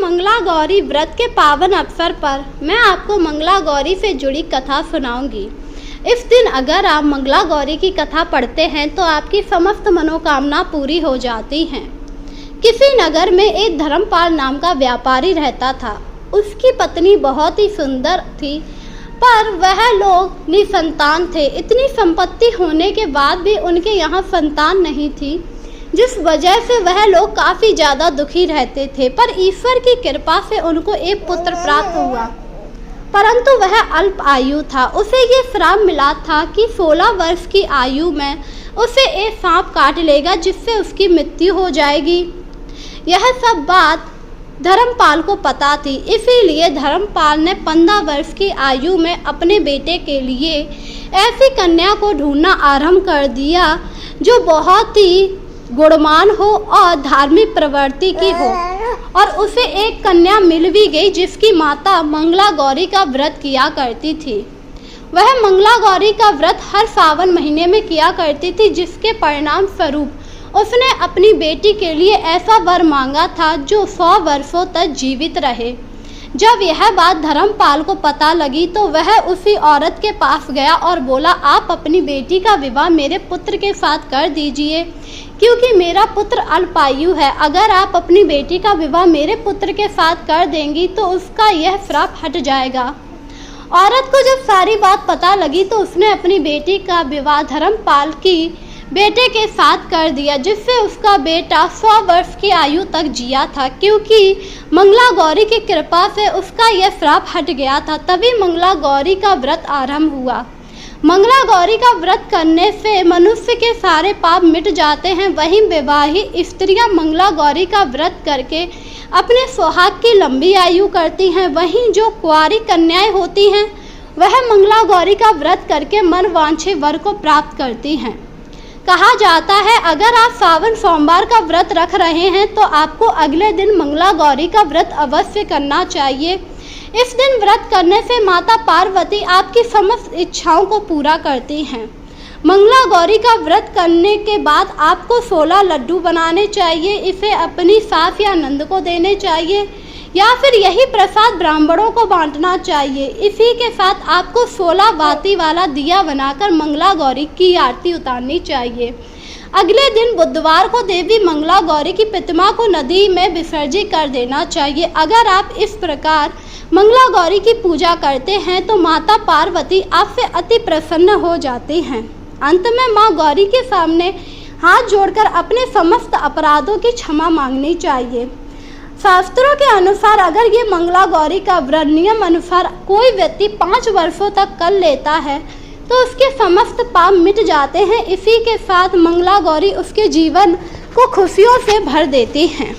मंगला गौरी व्रत के पावन अवसर पर मैं आपको मंगला गौरी से जुड़ी कथा सुनाऊंगी। इस दिन अगर आप मंगला गौरी की कथा पढ़ते हैं तो आपकी समस्त मनोकामना पूरी हो जाती हैं। किसी नगर में एक धर्मपाल नाम का व्यापारी रहता था। उसकी पत्नी बहुत ही सुंदर थी, पर वह लोग निसंतान थे। इतनी संपत्ति होने के बाद भी उनके यहाँ संतान नहीं थी, जिस वजह से वह लोग काफ़ी ज़्यादा दुखी रहते थे। पर ईश्वर की कृपा से उनको एक पुत्र प्राप्त हुआ, परंतु वह अल्प आयु था। उसे ये श्राप मिला था कि 16 वर्ष की आयु में उसे एक सांप काट लेगा, जिससे उसकी मृत्यु हो जाएगी। यह सब बात धर्मपाल को पता थी, इसीलिए धर्मपाल ने 15 वर्ष की आयु में अपने बेटे के लिए ऐसी कन्या को ढूंढना आरंभ कर दिया जो बहुत ही गुणवान हो और धार्मिक प्रवृत्ति की हो। और उसे एक कन्या मिल भी गई, जिसकी माता मंगला गौरी का व्रत किया करती थी। वह मंगला गौरी का व्रत हर सावन महीने में किया करती थी, जिसके परिणाम स्वरूप उसने अपनी बेटी के लिए ऐसा वर मांगा था जो 100 वर्षों तक जीवित रहे। जब यह बात धर्मपाल को पता लगी तो वह उसी औरत के पास गया और बोला, आप अपनी बेटी का विवाह मेरे पुत्र के साथ कर दीजिए, क्योंकि मेरा पुत्र अल्पायु है। अगर आप अपनी बेटी का विवाह मेरे पुत्र के साथ कर देंगी तो उसका यह श्राप हट जाएगा। औरत को जब सारी बात पता लगी तो उसने अपनी बेटी का विवाह धर्मपाल की बेटे के साथ कर दिया, जिससे उसका बेटा 100 वर्ष की आयु तक जिया था, क्योंकि मंगला गौरी की कृपा से उसका यह श्राप हट गया था। तभी मंगला गौरी का व्रत आरंभ हुआ। मंगला गौरी का व्रत करने से मनुष्य के सारे पाप मिट जाते हैं। वहीं विवाहित स्त्रियां मंगला गौरी का व्रत करके अपने सुहाग की लंबी आयु करती हैं। वहीं जो कुंवारी कन्याएं होती हैं वह मंगला गौरी का व्रत करके मनवांछित वर को प्राप्त करती हैं। कहा जाता है, अगर आप सावन सोमवार का व्रत रख रहे हैं तो आपको अगले दिन मंगला गौरी का व्रत अवश्य करना चाहिए। इस दिन व्रत करने से माता पार्वती आपकी समस्त इच्छाओं को पूरा करती हैं। मंगला गौरी का व्रत करने के बाद आपको 16 लड्डू बनाने चाहिए। इसे अपनी सास या नंद को देने चाहिए या फिर यही प्रसाद ब्राह्मणों को बांटना चाहिए। इसी के साथ आपको 16 बाती वाला दिया बनाकर मंगला गौरी की आरती उतारनी चाहिए। अगले दिन बुधवार को देवी मंगला गौरी की प्रतिमा को नदी में विसर्जित कर देना चाहिए। अगर आप इस प्रकार मंगला गौरी की पूजा करते हैं तो माता पार्वती आपसे अति प्रसन्न हो जाती हैं। अंत में माँ गौरी के सामने हाथ जोड़कर अपने समस्त अपराधों की क्षमा मांगनी चाहिए। शास्त्रों के अनुसार अगर ये मंगला गौरी का व्रत नियम अनुसार कोई व्यक्ति 5 वर्षों तक कर लेता है तो उसके समस्त पाप मिट जाते हैं। इसी के साथ मंगला गौरी उसके जीवन को खुशियों से भर देती हैं।